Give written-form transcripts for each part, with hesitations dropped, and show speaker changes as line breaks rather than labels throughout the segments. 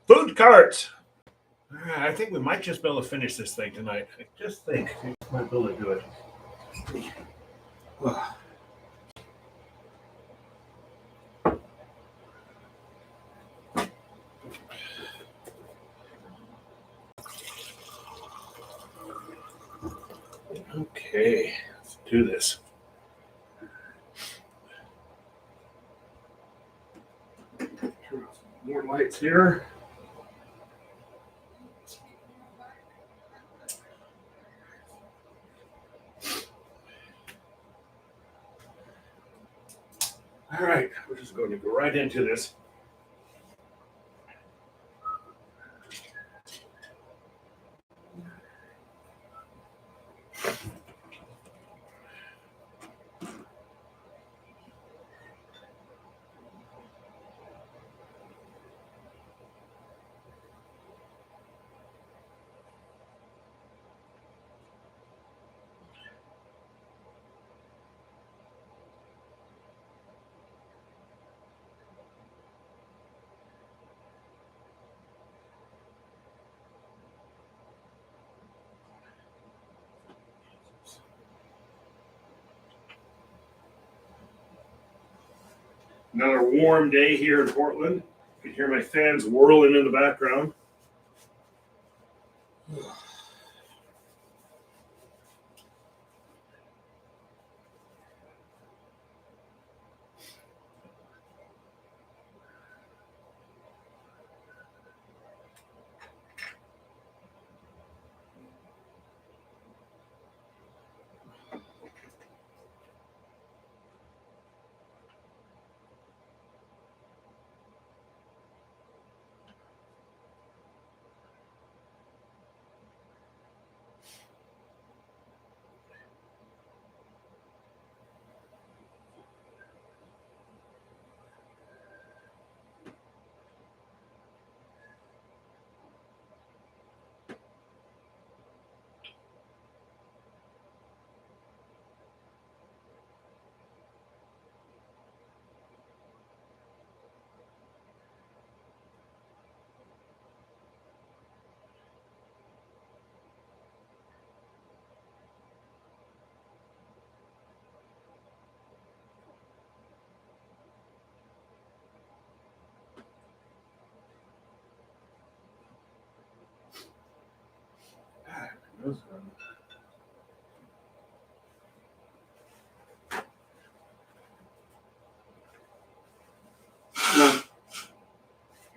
Food cart. I think we might just be able to finish this thing tonight. I just think we might be able to do it. Okay, let's do this. Turn on some more lights here. All right, we're just going to go right into this. Another warm day here in Portland. You can hear my fans whirling in the background.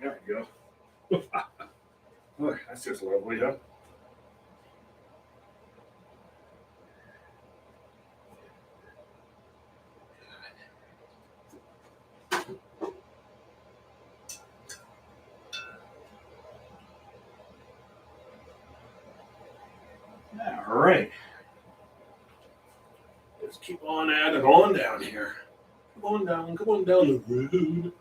There we go. Oh, that's just lovely, huh? All right. Let's keep on adding on down here. Come on down the road.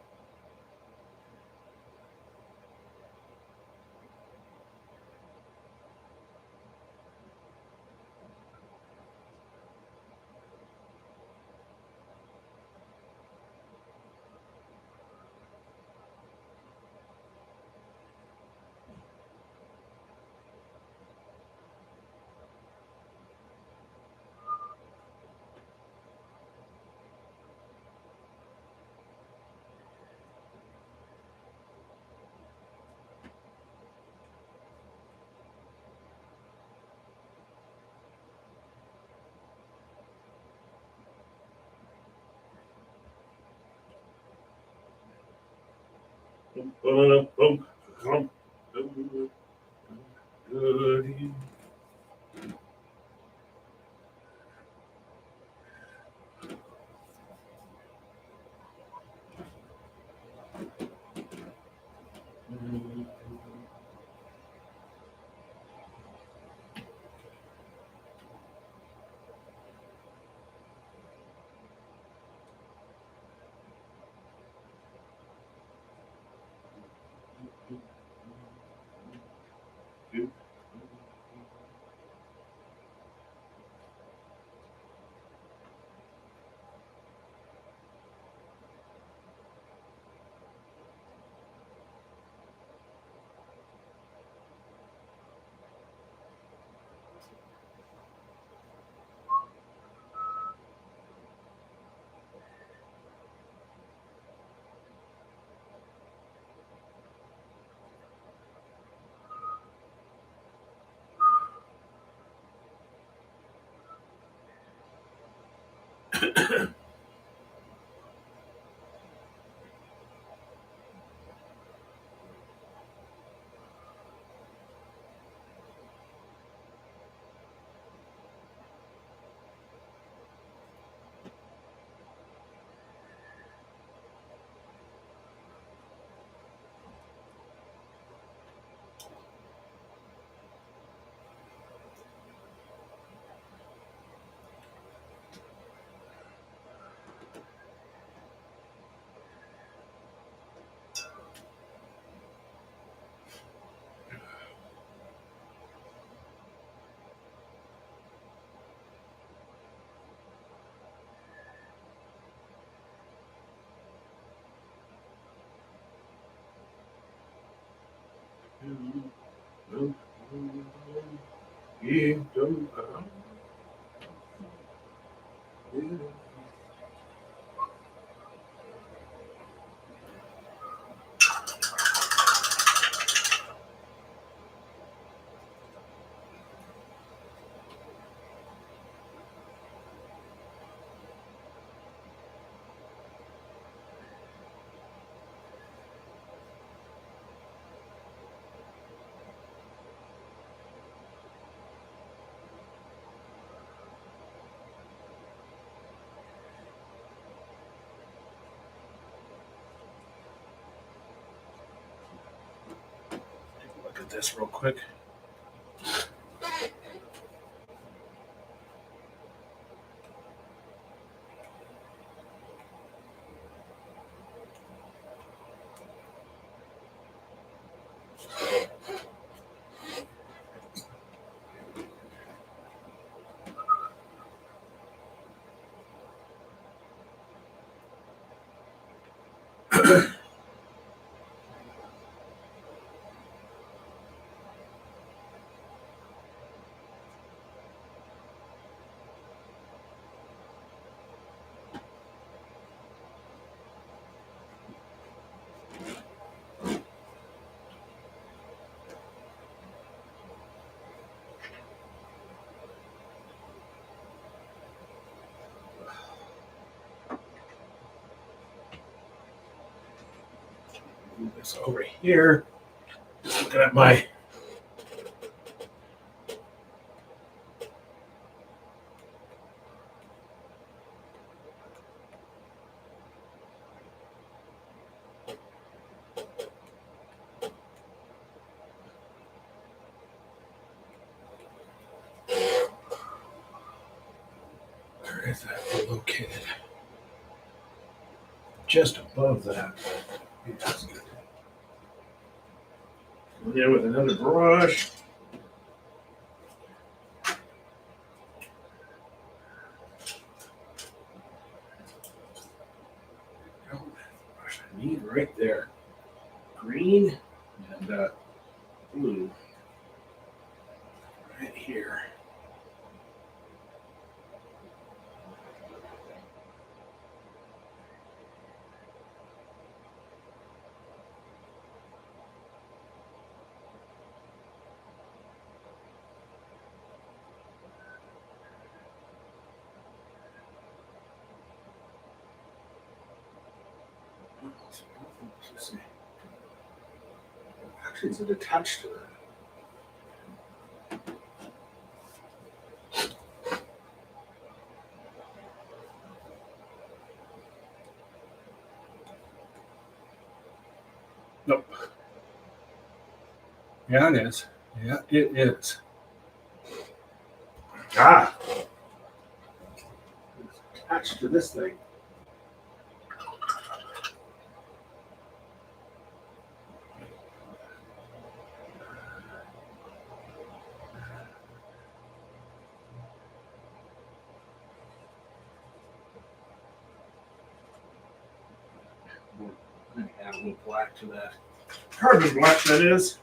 Look at this real quick. Move this over here. Just looking at my where is that located? Just above that. Yes. Go there with another brush. Brush I need right there. Green and blue. Right here. Let's see. Actually, is it attached to that? Nope. Yeah, it is. Yeah, it is. Ah! It's attached to this thing. I'm gonna add a little black to that. Carbon black, that is.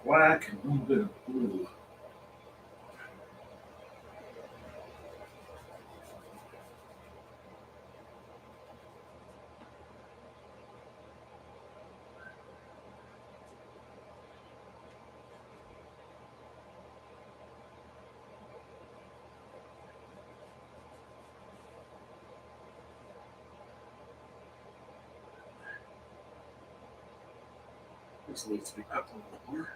black and a little bit of blue. This needs to be up a little more.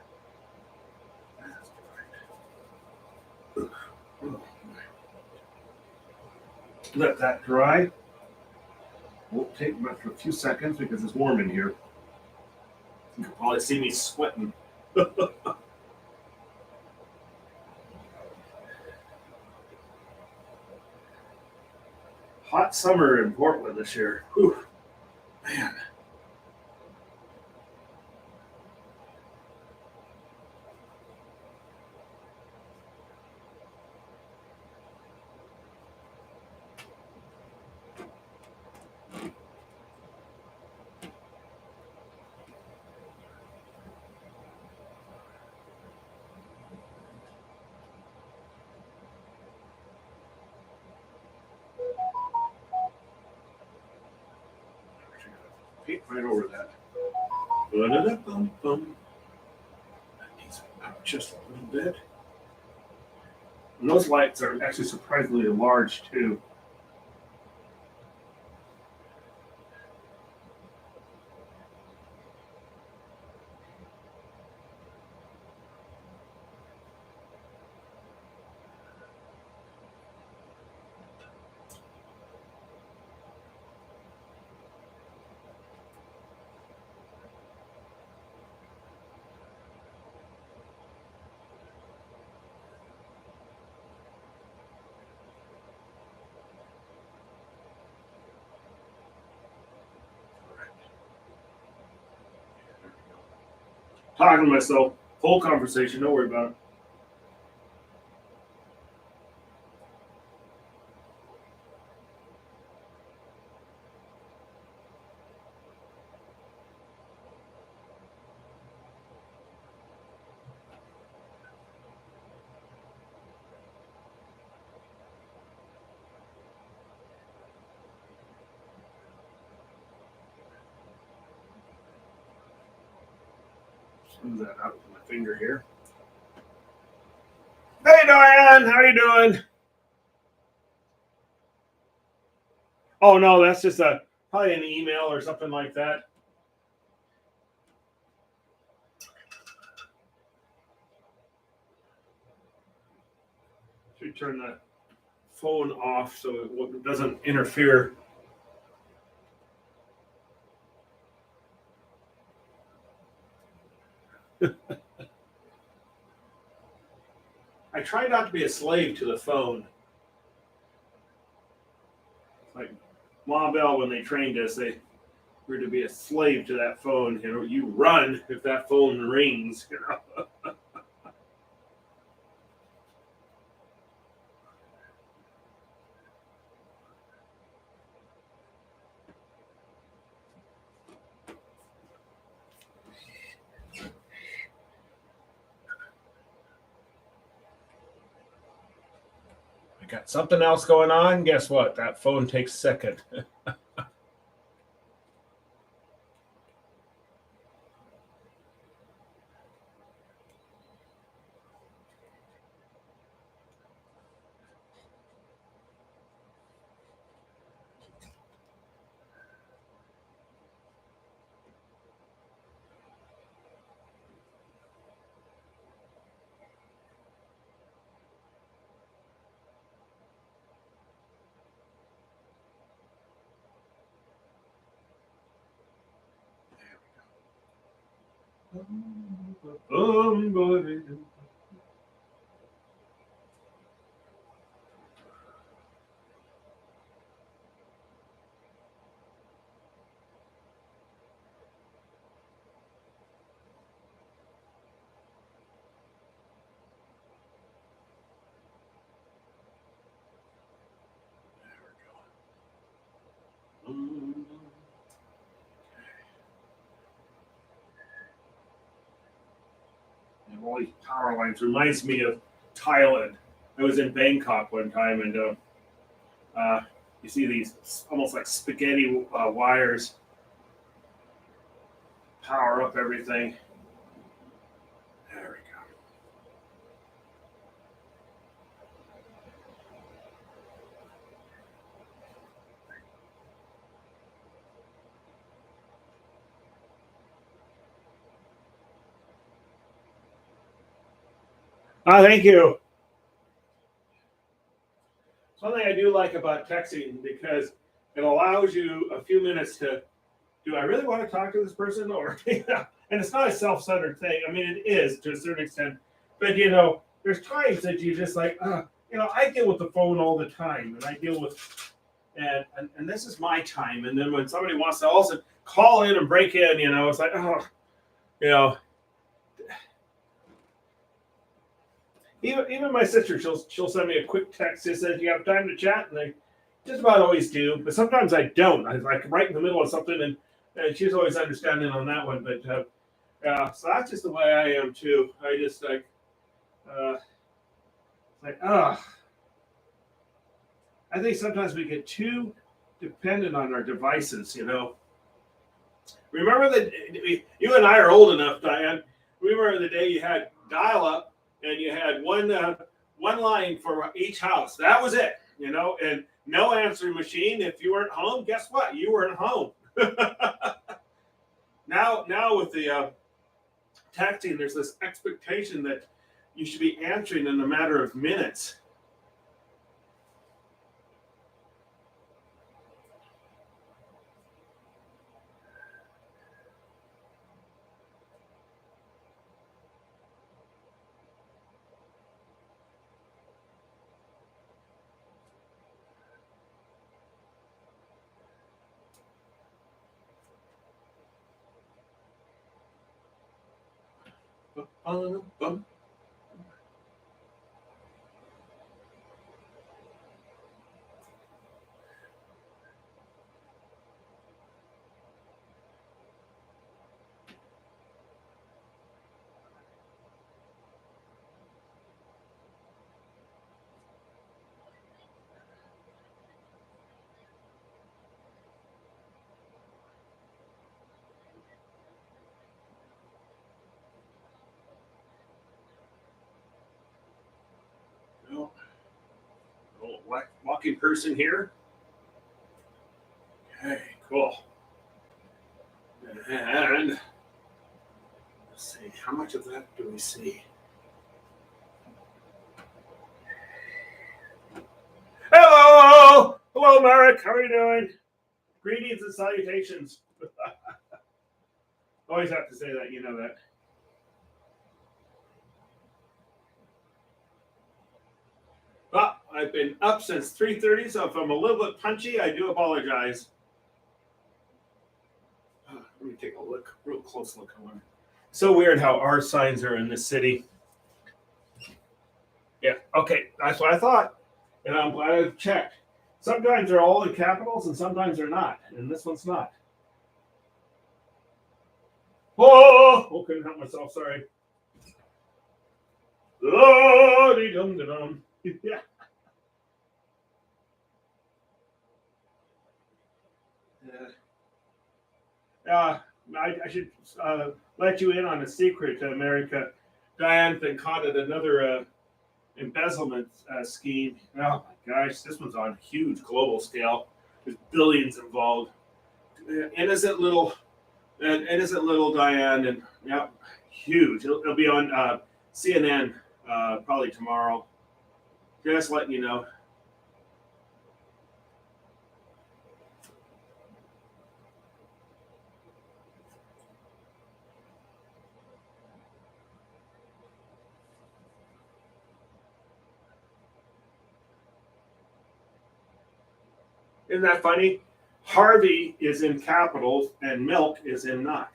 That's right. Oh, let that dry. Won't take much for a few seconds because it's warm in here. You can probably see me sweating. Hot summer in Portland this year. Whew, man. Paint right over that. Ba-da-da-bum-bum. That needs up just a little bit. And those lights are actually surprisingly large too. Talking to myself. Whole conversation. Don't worry about it. Smooth that out with my finger here. Hey, Diane. How you doing? Oh, no, that's just probably an email or something like that. Should turn the phone off so it doesn't interfere. I try not to be a slave to the phone. Like Ma Bell, when they trained us, they were to be a slave to that phone. You know, you run if that phone rings. You know. I got something else going on. Guess what? That phone takes second. these power lines. Reminds me of Thailand. I was in Bangkok one time, and you see these almost like spaghetti wires power up everything. There we go. Thank you. Something I do like about texting because it allows you a few minutes to, do I really want to talk to this person? Or, yeah. And it's not a self centered thing. I mean, it is to a certain extent. But, there's times that you just like, I deal with the phone all the time. And I deal with, and this is my time. And then when somebody wants to also call in and break in, it's like, you know, Even my sister, she'll send me a quick text that says, "You have time to chat?" And I just about always do, but sometimes I don't. I like right in the middle of something, and she's always understanding on that one. But yeah, so that's just the way I am too. I just uh, I think sometimes we get too dependent on our devices. Remember that you and I are old enough, Diane. Remember the day you had dial-up. And you had one line for each house. That was it, and no answering machine. If you weren't home, guess what? You weren't home. Now with the texting, there's this expectation that you should be answering in a matter of minutes. Walking person here. Okay, cool. And let's see, how much of that do we see? Hello, Marek. How are you doing? Greetings and salutations. Always have to say that, that. Well, I've been up since 3:30, so if I'm a little bit punchy, I do apologize. Let me take a real close look on. So weird how our signs are in this city. Yeah, okay, that's what I thought, and I'm glad I checked. Sometimes they're all in capitals, and sometimes they're not, and this one's not. Oh, couldn't help myself. Sorry. Oh-dee-dum-dum. Yeah. I should let you in on a secret, America. Diane concocted another embezzlement scheme. Oh my gosh, this one's on a huge global scale. There's billions involved. Innocent little Diane, and yeah, huge. It'll be on CNN probably tomorrow. Just letting you know. Isn't that funny? Harvey is in capitals and milk is in not.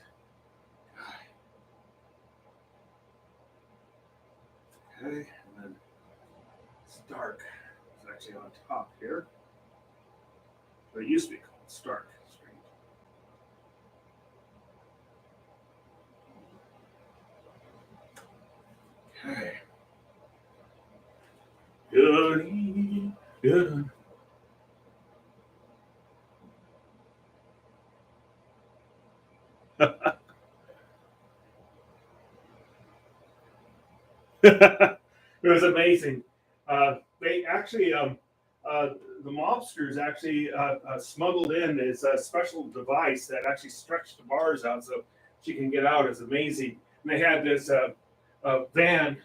Okay, and then Stark is actually on top here. But it used to be called Stark Street. It was amazing. They actually, the mobsters actually smuggled in this special device that actually stretched the bars out so she can get out. It's amazing. And they had this van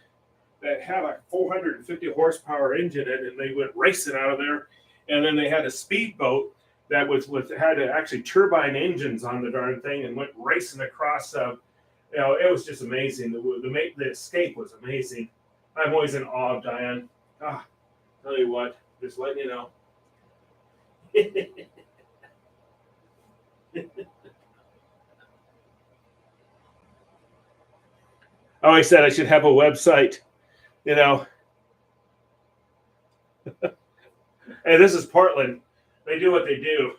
that had a 450 horsepower engine in it, and they went racing out of there. And then they had a speedboat that was with had actually turbine engines on the darn thing and went racing across. It was just amazing. The escape was amazing. I'm always in awe of Diane. Ah, tell you what, just letting you know. I always said I should have a website. You know, hey, this is Portland. They do what they do.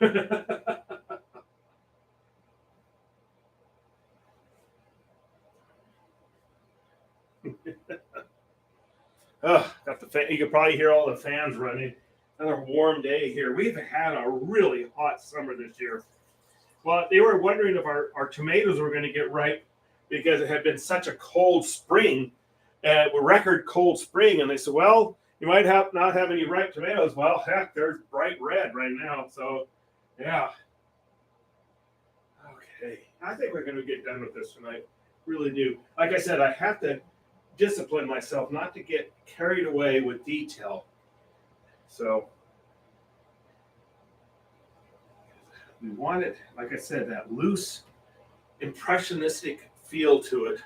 Oh, got the fan. You could probably hear all the fans running. Another warm day here. We've had a really hot summer this year. Well, they were wondering if our tomatoes were going to get ripe because it had been such a cold spring, a record cold spring. And they said, well, you might have not have any ripe tomatoes. Well, heck, they're bright red right now. So, yeah. Okay. I think we're going to get done with this tonight. Really do. Like I said, I have to discipline myself not to get carried away with detail. So, we want it, like I said, that loose, impressionistic feel to it,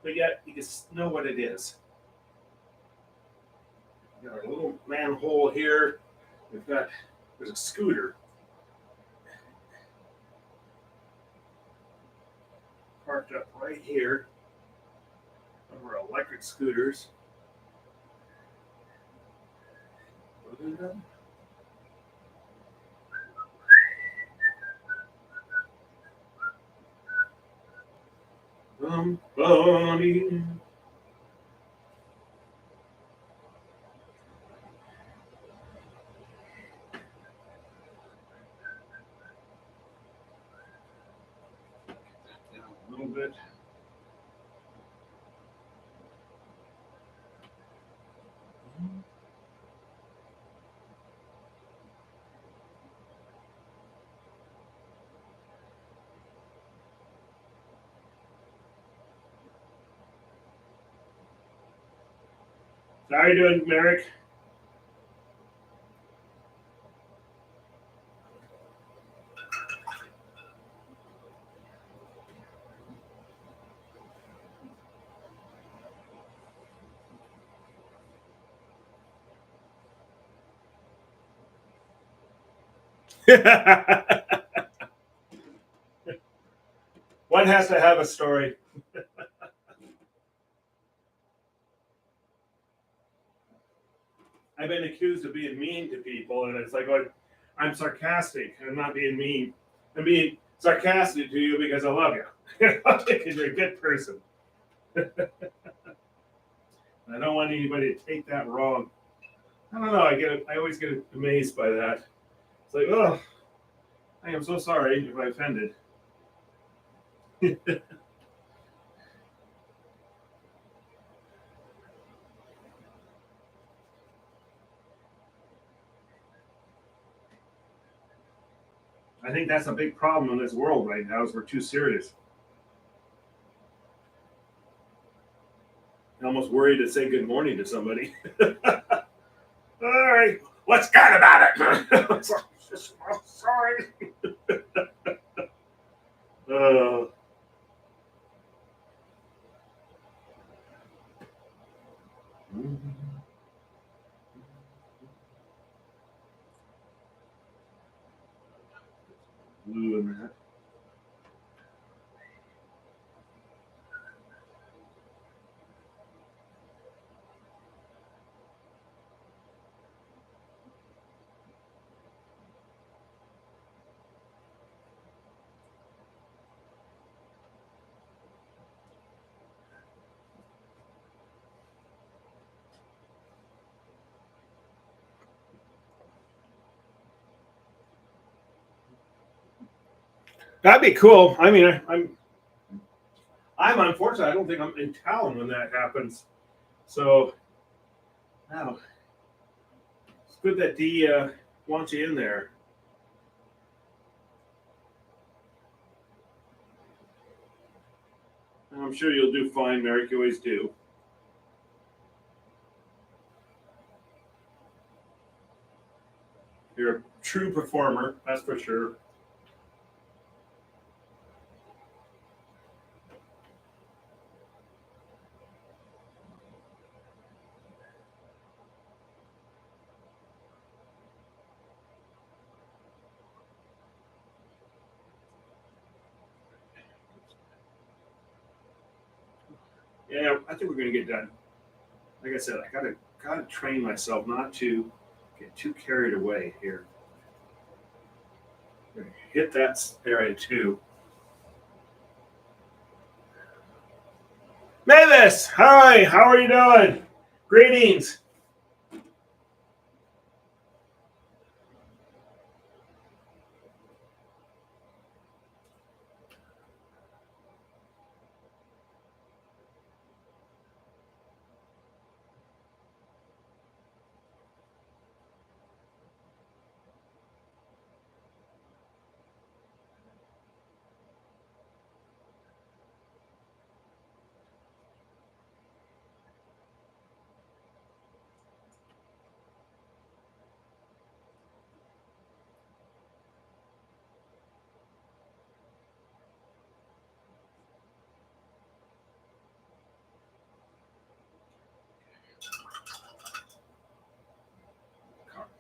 but yet you can know what it is. We got our little manhole here. There's a scooter parked up right here. One of our electric scooters. Bunny. Down a little bit. How are you doing, Merrick? One has to have a story. I've been accused of being mean to people, and it's like, well, I'm sarcastic. I'm not being mean. I'm being sarcastic to you because I love you. Because you're a good person. I don't want anybody to take that wrong. I don't know. I always get amazed by that. It's like, oh, I am so sorry if I offended. I think that's a big problem in this world right now. Is we're too serious. I'm almost worried to say good morning to somebody. All right, what's good about it? Sorry. Uh, Blue in that. That'd be cool. I mean, I'm unfortunate. I don't think I'm in town when that happens. So, wow, it's good that Dee wants you in there. I'm sure you'll do fine, Merrick. You always do. You're a true performer, that's for sure. Yeah, I think we're gonna get done. Like I said, I gotta train myself not to get too carried away here. Hit that area too. Mavis, hi, how are you doing? Greetings.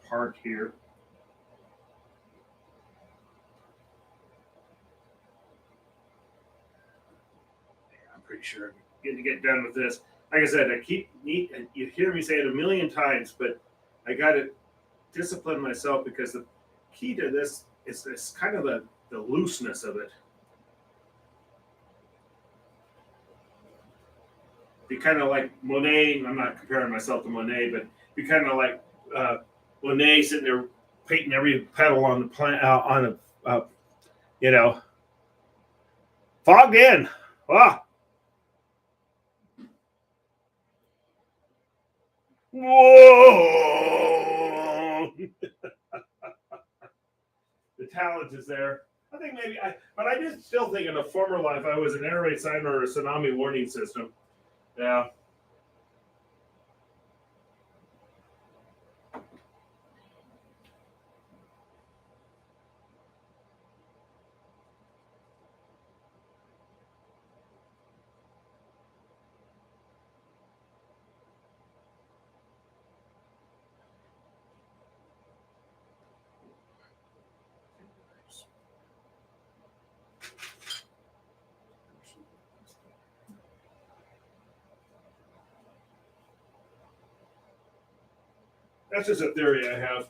Park here. I'm pretty sure I'm getting to get done with this. Like I said, I keep neat, and you hear me say it a million times, but I got to discipline myself because the key to this is kind of the looseness of it. Be kind of like Monet. I'm not comparing myself to Monet, but be kind of like uh, Monet sitting there painting every petal on the plant on you know fogged in. Ah, whoa! The talent is there. I think maybe but I just still think in a former life I was an air raid sign or a tsunami warning system. Yeah. That's just a theory I have.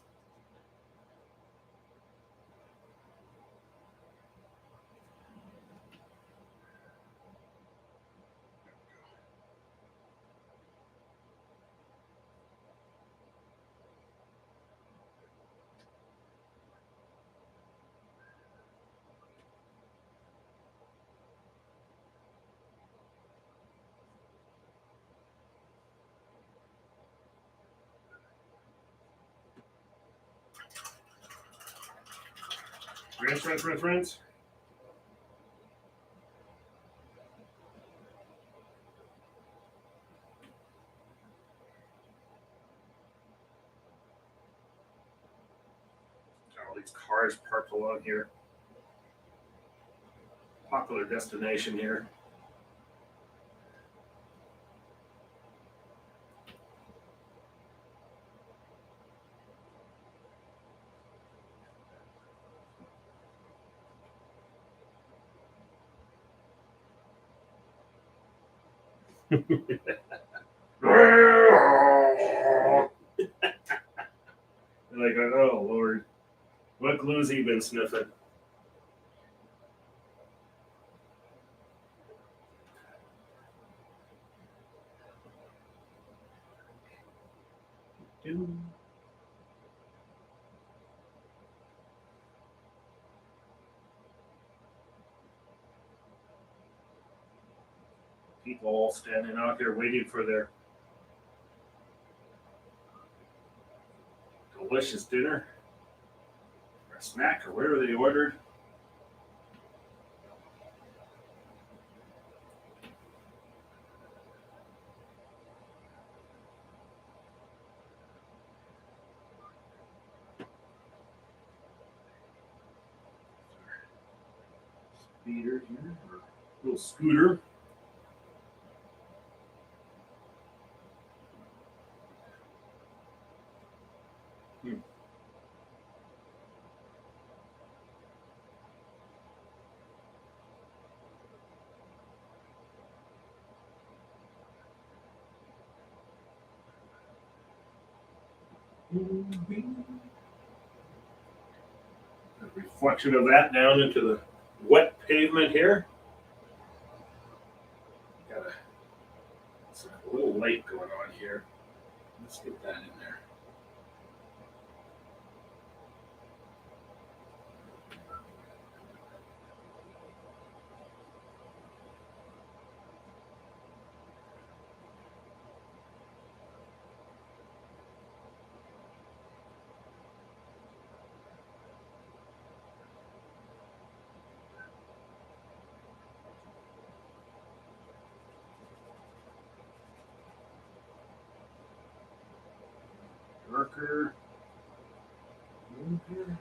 Rinse. All these cars parked along here. Popular destination here. And I go, oh Lord, what glue's he been sniffing? People all standing out here waiting for their delicious dinner or snack or whatever they ordered. Speeder here, or little scooter. Hmm. A reflection of that down into the wet pavement here. Got it's a little lake going on here. Let's get that in there. Darker. Here.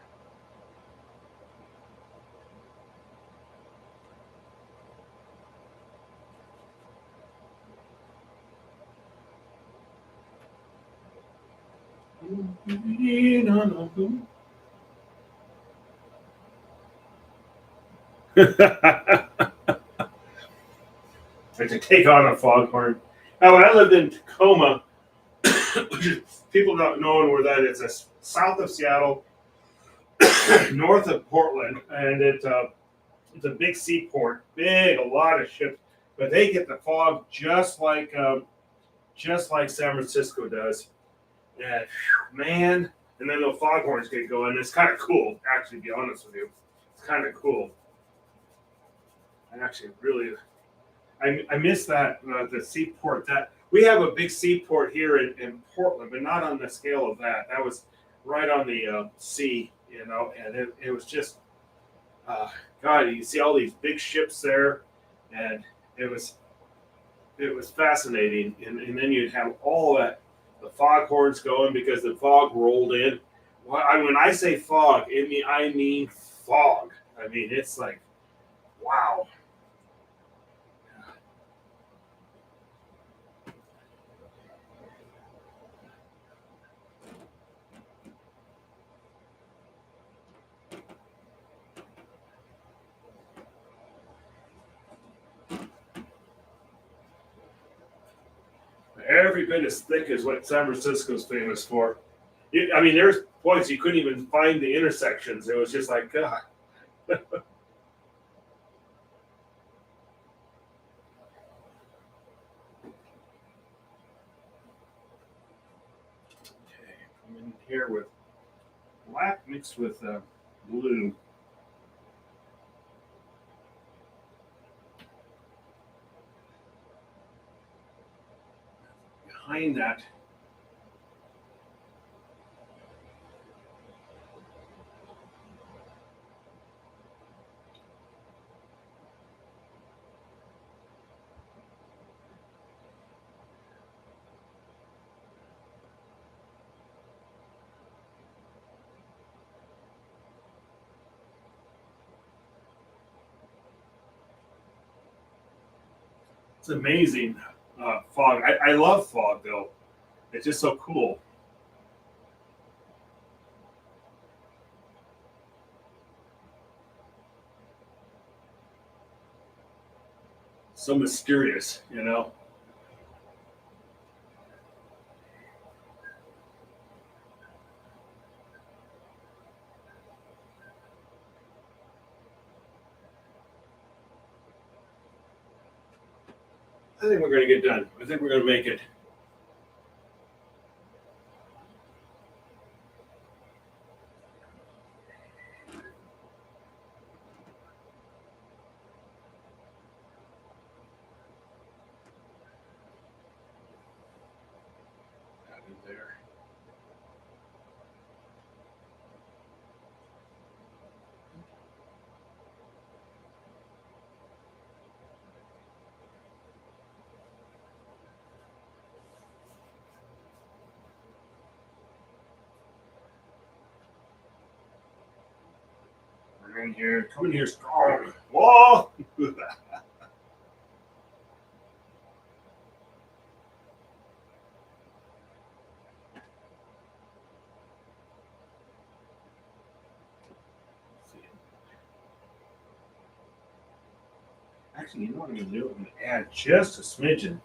I could take on a foghorn. Now, when I lived in Tacoma, people not knowing where that is, it's south of Seattle, north of Portland, and it's a big seaport, big, a lot of ships, but they get the fog just like San Francisco does. And man, and then the foghorns get going. It's kind of cool, actually. To be honest with you, it's kind of cool. I actually really, I miss that the seaport. That we have a big seaport here in Portland, but not on the scale of that. That was right on the sea, and it was just uh, God. You see all these big ships there, and it was it was fascinating. And then you'd have all that the foghorns going because the fog rolled in. When I say fog, I mean fog. I mean it's like wow. Every bit as thick as what San Francisco's famous for. I mean, there's points you couldn't even find the intersections. It was just like, God. Okay, I'm in here with black mixed with blue. Behind that, it's amazing fog. I love fog though. It's just so cool, so mysterious. I think we're going to get done. I think we're going to make it. there. We're in here. Come in here strong. Whoa! Actually, you know what I'm going to do? I'm going to add just a smidgen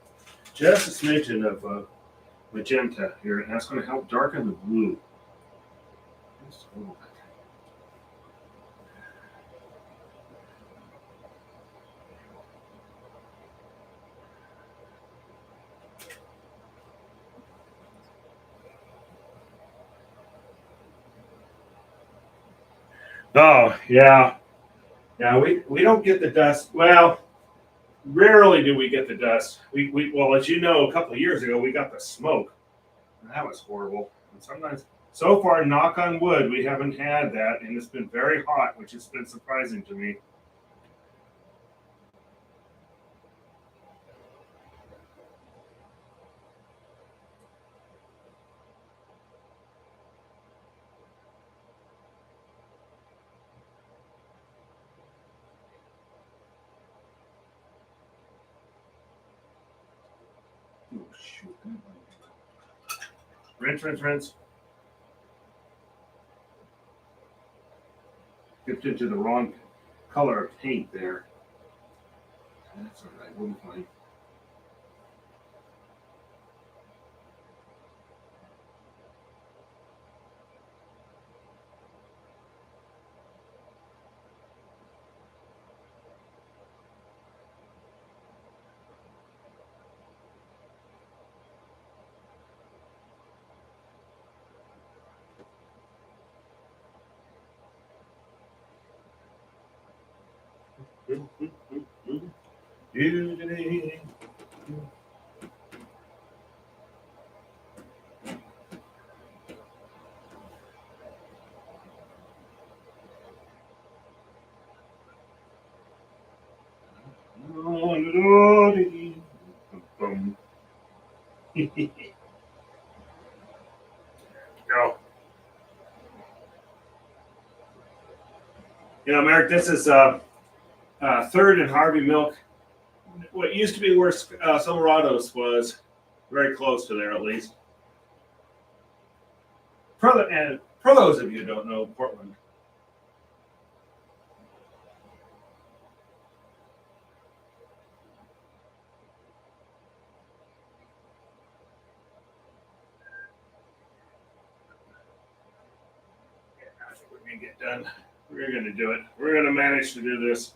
of magenta here, and that's going to help darken the blue. Just a little bit. Oh, yeah. Yeah, we don't get the dust. Well, rarely do we get the dust. Well, as you know, a couple of years ago we got the smoke. And that was horrible. And sometimes, so far, knock on wood, we haven't had that, and it's been very hot, which has been surprising to me. Oh shoot! Rinse, rinse, rinse. Dipped into the wrong color of paint there. That's all right. We'll be fine. Go. You know, Merrick, this is Third and Harvey Milk. What used to be where Silverados was, very close to there at least. For those of you who don't know, Portland. I think we're gonna get done. We're gonna do it. We're gonna manage to do this.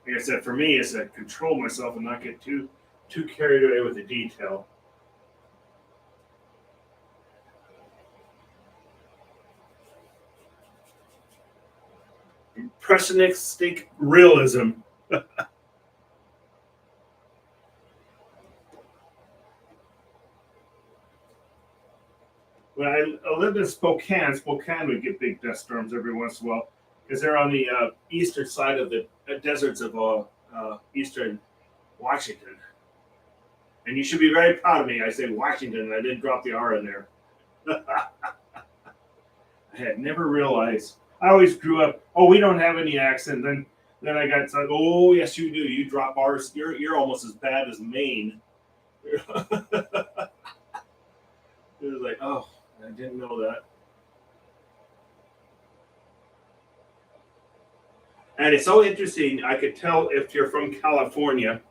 Like I said, for me, is to control myself and not get too carried away with the detail. Impressionistic realism. When I lived in Spokane, Spokane would get big dust storms every once in a while because they're on the eastern side of the deserts of eastern Washington. And you should be very proud of me. I say Washington, and I didn't drop the R in there. I had never realized. I always grew up. Oh, we don't have any accent. Then I got like, oh yes, you do. You drop R's. You're almost as bad as Maine. It was like, oh, I didn't know that. And it's so interesting. I could tell if you're from California.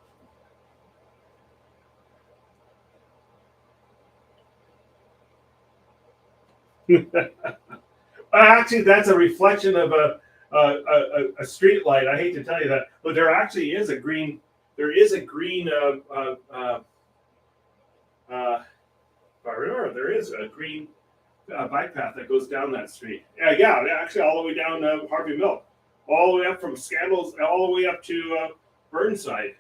Actually, that's a reflection of a street light. I hate to tell you that, but there actually is a green. There is a green. If I remember, there is a green bike path that goes down that street. Yeah, actually, all the way down Harvey Milk, all the way up from Scandals, all the way up to Burnside.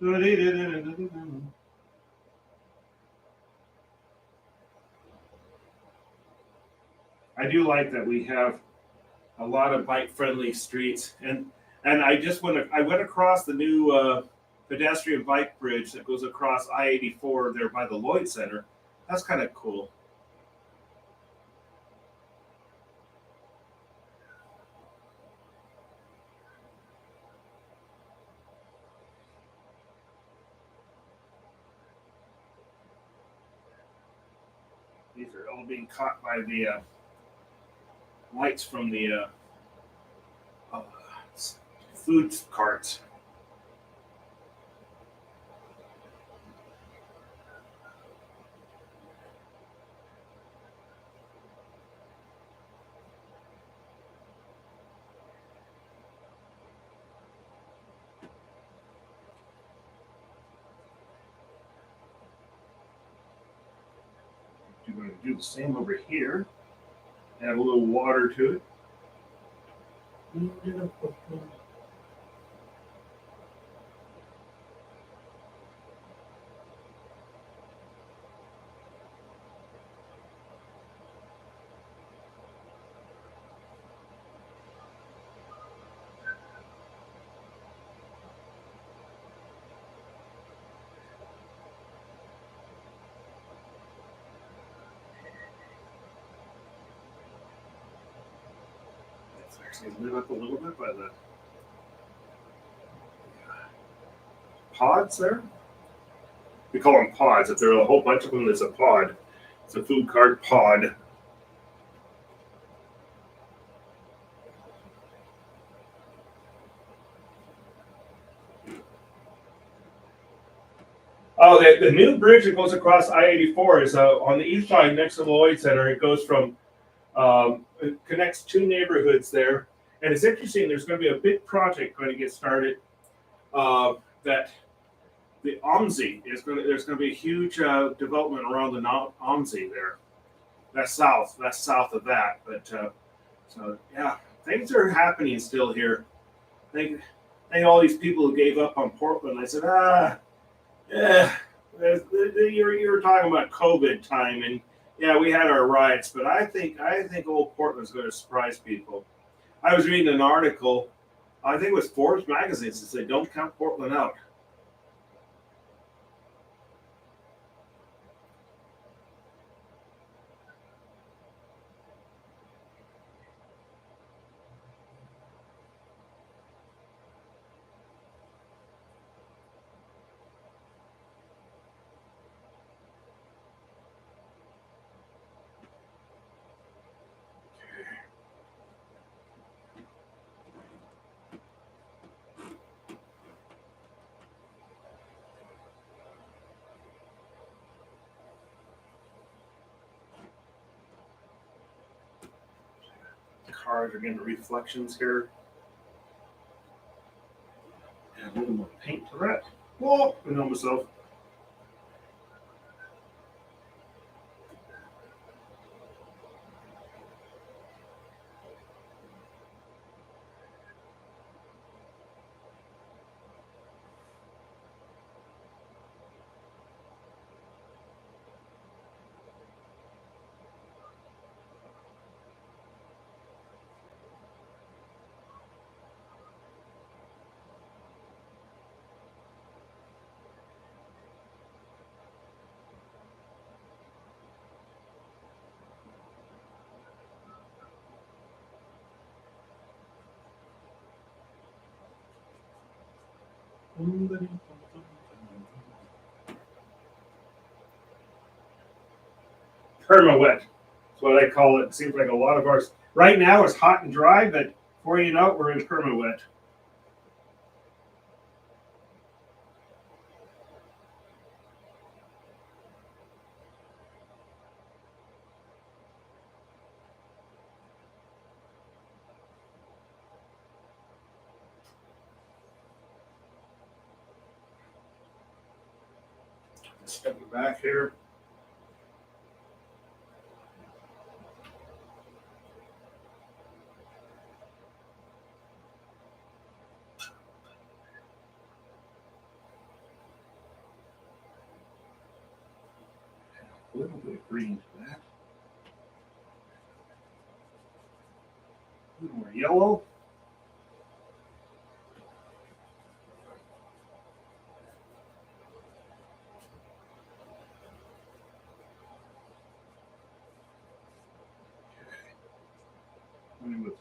I do like that we have a lot of bike-friendly streets, and I went across the new pedestrian bike bridge that goes across I-84 there by the Lloyd Center. That's kind of cool. These are all being caught by the lights from the uh, food carts. You're going to do the same over here. Add a little water to it. It's actually lit up a little bit by the pods there. We call them pods. If there are a whole bunch of them, it's a pod. It's a food cart pod. Oh, the new bridge that goes across I-84 is on the east side next to the Lloyd Center. It goes from it connects two neighborhoods there, and it's interesting. There's going to be a big project going to get started. That the OMSI is going to. There's going to be a huge development around the OMSI there. That's south. That's south of that. But so yeah, things are happening still here. I think all these people who gave up on Portland. I said, yeah, you were talking about COVID time, and yeah, we had our riots, but I think old Portland's going to surprise people. I was reading an article, I think it was Forbes magazine, that said don't count Portland out. Cars are getting reflections here, and a little more paint to that. Whoa, I know myself. Perma wet. That's what I call it. It seems like a lot of ours right now is hot and dry, but before you know it, we're in perma wet. Stepping back here. A little bit of green to that. A little more yellow. With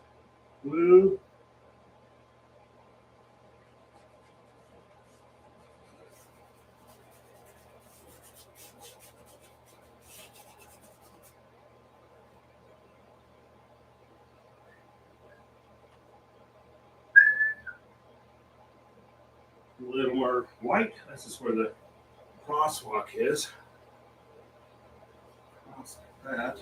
blue. A little more white. This is where the crosswalk is. Cross like that.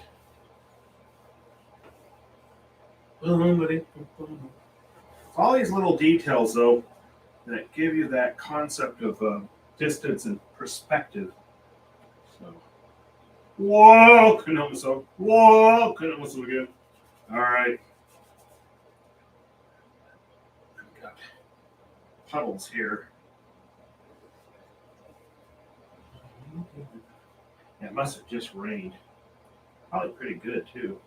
All these little details, though, that give you that concept of distance and perspective. So, whoa, couldn't help myself. Whoa, couldn't help myself again. All right. I've got puddles here. Yeah, it must have just rained. Probably pretty good, too.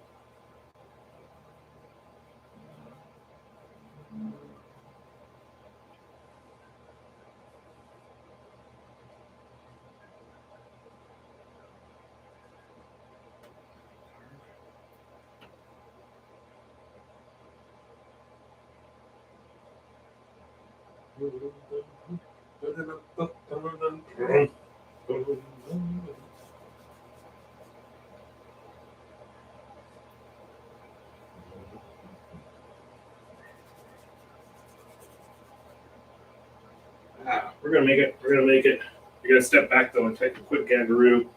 We're gonna make it. We're gonna make it. You gotta step back though and take a quick kangaroo.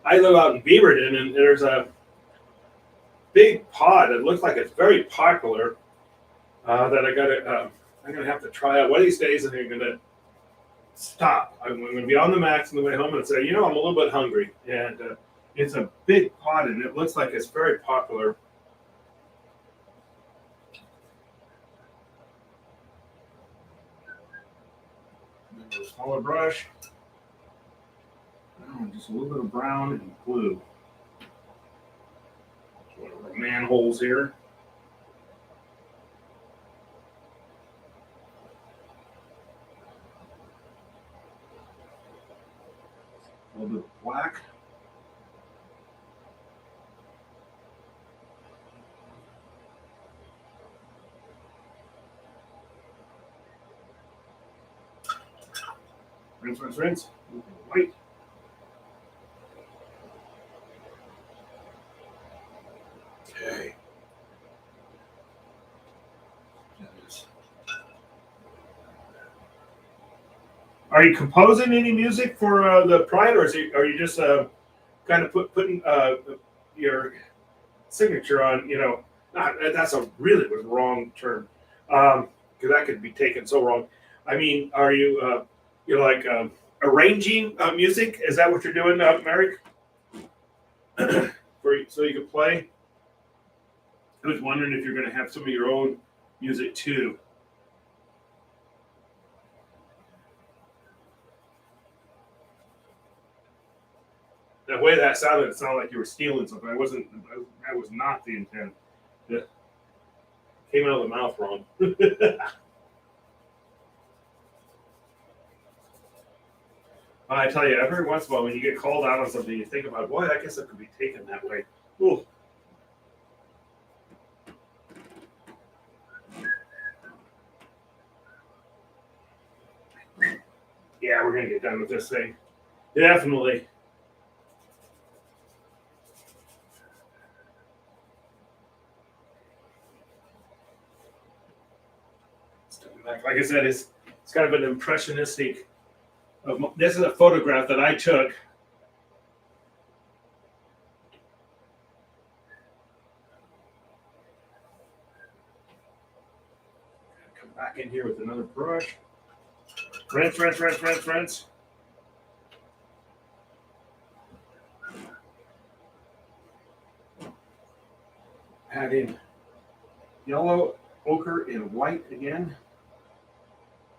I live out in Beaverton, and there's a big pod. It looks like it's very popular. I'm gonna have to try out one of these days, and I'm gonna stop. I'm gonna be on the max on the way home and say, I'm a little bit hungry, and it's a big pod, and it looks like it's very popular. A smaller brush. Just a little bit of brown and blue. One of our manholes here. A little bit of black. Rinse, rinse, rinse. White. Okay. Are you composing any music for the Pride, or are you just kind of putting your signature on? That's a really wrong term, because that could be taken so wrong. I mean, are you like arranging music? Is that what you're doing, Merrick? So you can play. I was wondering if you're going to have some of your own music too. The way that sounded, it sounded like you were stealing something. That was not the intent. It came out of the mouth wrong. I tell you, every once in a while, when you get called out on something, you think about, boy, I guess it could be taken that way. Ooh. Yeah, we're gonna get done with this thing. Definitely. Like I said, it's kind of an impressionistic. This is a photograph that I took. Come back in here with another brush. Rinse. Add in yellow ochre and white again.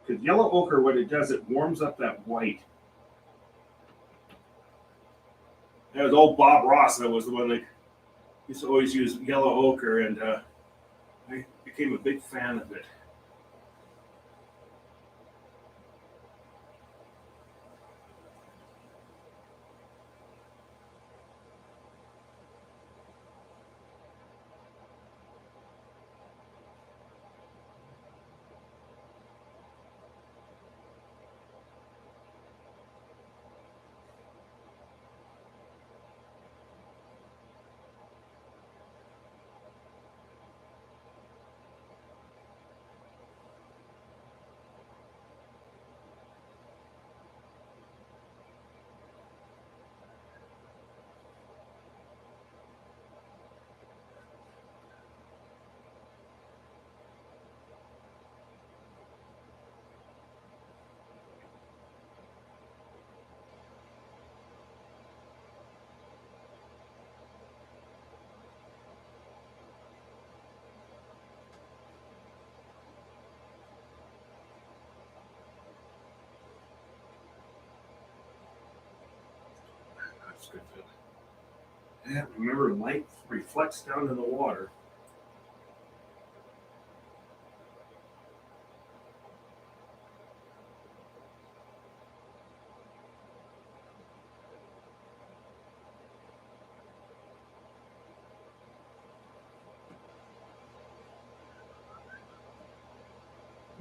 Because yellow ochre, what it does, it warms up that white. That was old Bob Ross. That was the one that used to always use yellow ochre, and I became a big fan of it. That's good. Yeah, remember, light reflects down in the water.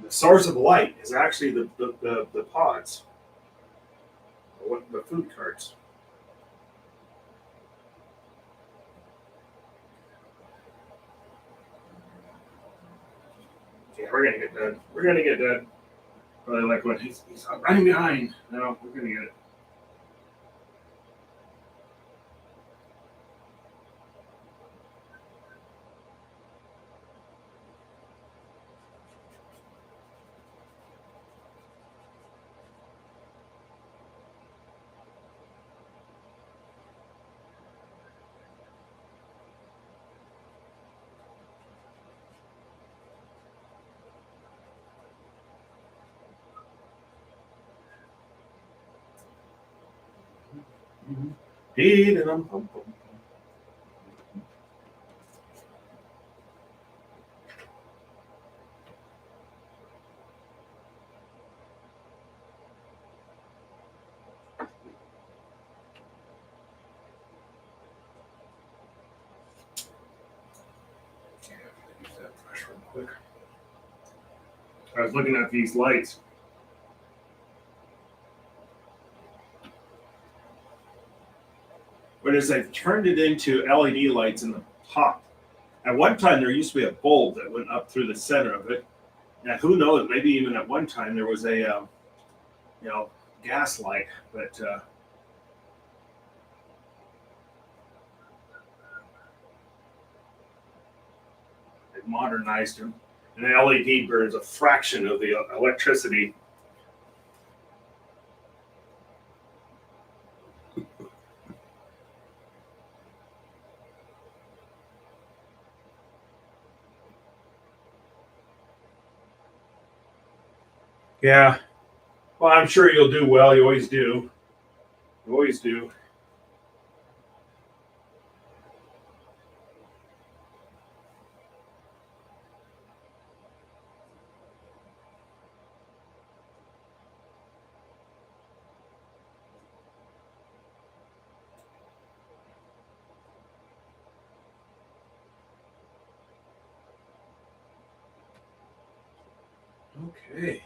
The source of light is actually the pods, the food carts. Yeah, we're gonna get done. We're gonna get done. Probably like when he's running behind. No, we're gonna get it. Mm-hmm. Use that brush real quick. I was looking at these lights. But as I've turned it into LED lights in the top, at one time there used to be a bulb that went up through the center of it. Now, who knows? Maybe even at one time there was a, gas light, but they modernized them. And the LED burns a fraction of the electricity. Yeah. Well, I'm sure you'll do well. You always do. You always do. Okay.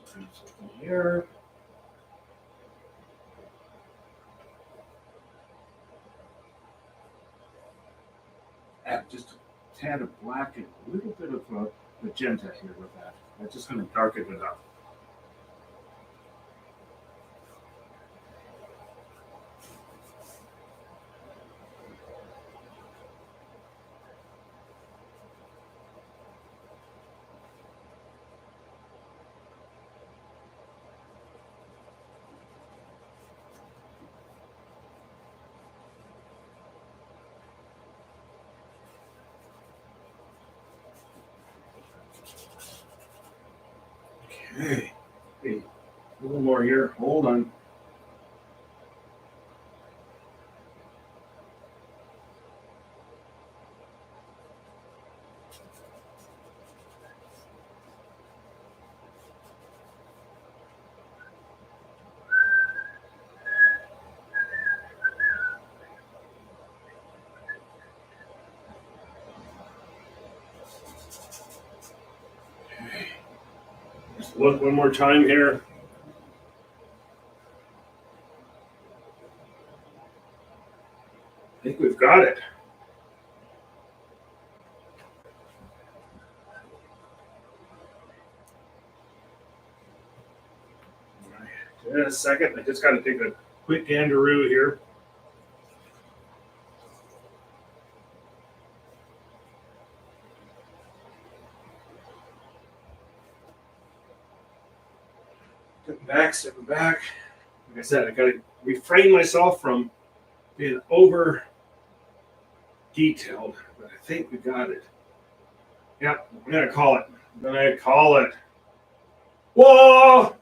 Something here. add just a tad of black and a little bit of magenta here with that. I'm just going to darken it up. Okay. Hey, a little more here. Hold on. Just look one more time here. I think we've got it. In a second, I just got to take a quick gandaroo here. Stepping back. Like I said, I got to refrain myself from being over detailed, but I think we got it. Yep, I'm gonna call it. Whoa!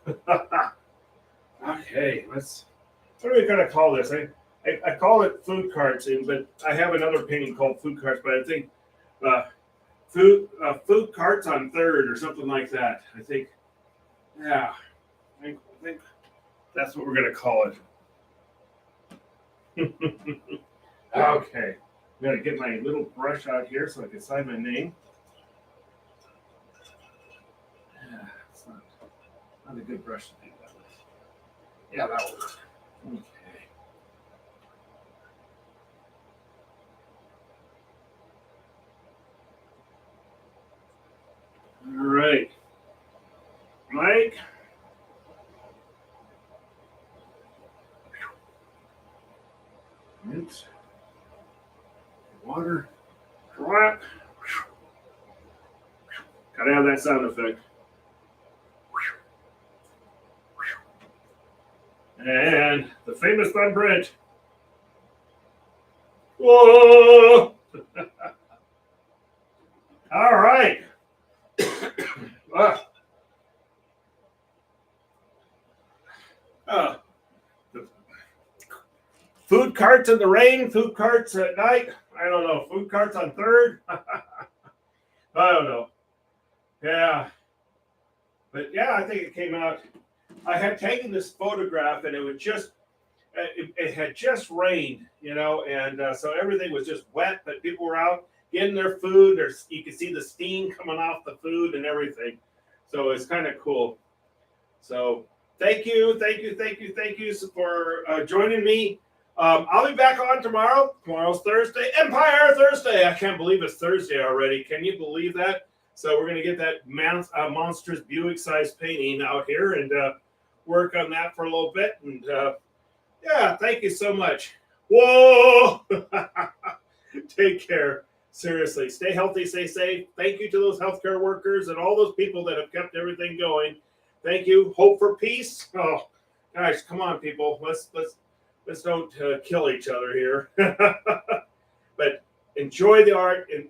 Okay, what are we gonna call this? I call it food carts, but I have another painting called food carts, but I think food carts on third or something like that. I think, yeah, I think that's what we're gonna call it. Okay, I'm gonna get my little brush out here so I can sign my name. Yeah, it's not a good brush to do that with. Yeah, that works. Okay. All right, Mike. Mint. Water. Drop. Gotta have that sound effect. And the famous thumbprint. Whoa! All right. The food carts in the rain, food carts at night. I don't know. Food carts on third. I don't know. Yeah. But yeah, I think it came out. I had taken this photograph and it was just, it had just rained, and so everything was just wet, but people were out getting their food. You could see the steam coming off the food and everything. So it's kind of cool. So thank you for joining me. I'll be back on tomorrow. Tomorrow's Thursday, Empire Thursday. I can't believe it's Thursday already. Can you believe that? So we're going to get that monstrous Buick-sized painting out here and work on that for a little bit. And yeah, thank you so much. Whoa! Take care. Seriously, stay healthy, stay safe. Thank you to those healthcare workers and all those people that have kept everything going. Thank you. Hope for peace. Oh, guys, come on, people. Let's don't kill each other here. But enjoy the art and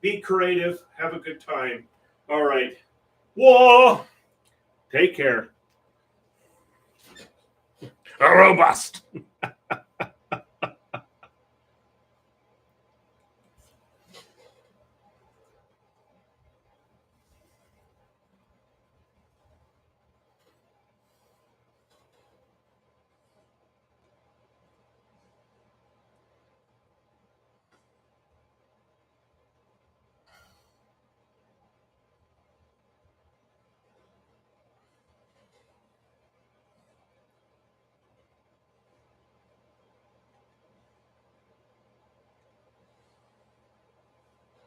be creative. Have a good time. All right. Whoa. Take care. A robust.